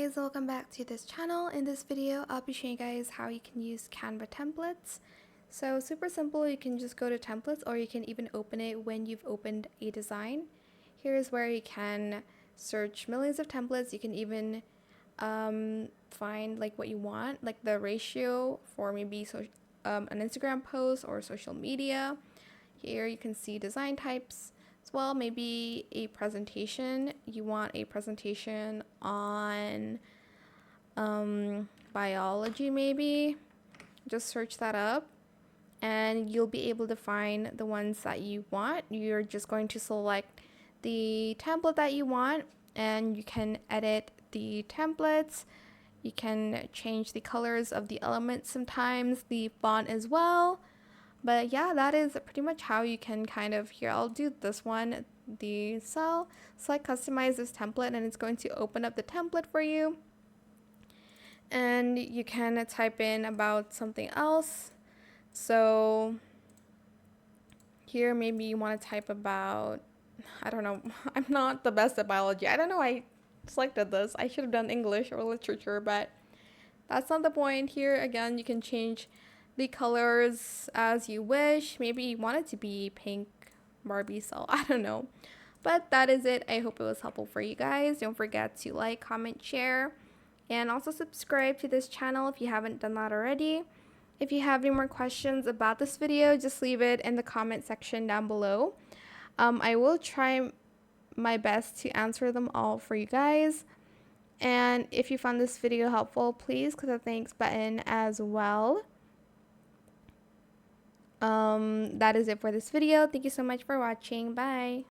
guys, welcome back to this channel. In this video, I'll be showing you guys how you can use Canva templates. So super simple, you can just go to templates or you can even open it when you've opened a design. Here's where you can search millions of templates. You can even find like what you want, like the ratio for maybe an Instagram post or social media. Here you can see design types as well, maybe a presentation. You want a presentation on biology maybe. Just search that up and you'll be able to find the ones that you want. You're just going to select the template that you want and you can edit the templates. You can change the colors of the elements sometimes, the font as well. But yeah, that is pretty much how you can here, I'll do this one, the cell, select customize this template, and it's going to open up the template for you. And you can type in about something else. So here, maybe you want to type about, I don't know, I'm not the best at biology. I don't know, I selected this. I should have done English or literature, but that's not the point. Here, again, you can change the colors as you wish. Maybe you want it to be pink Barbie cell. I don't know. But that is it. I hope it was helpful for you guys. Don't forget to like, comment, share, and also subscribe to this channel if you haven't done that already. If you have any more questions about this video, just leave it in the comment section down below. I will try my best to answer them all for you guys. And if you found this video helpful, please click the thanks button as well. That is it for this video. Thank you so much for watching. Bye.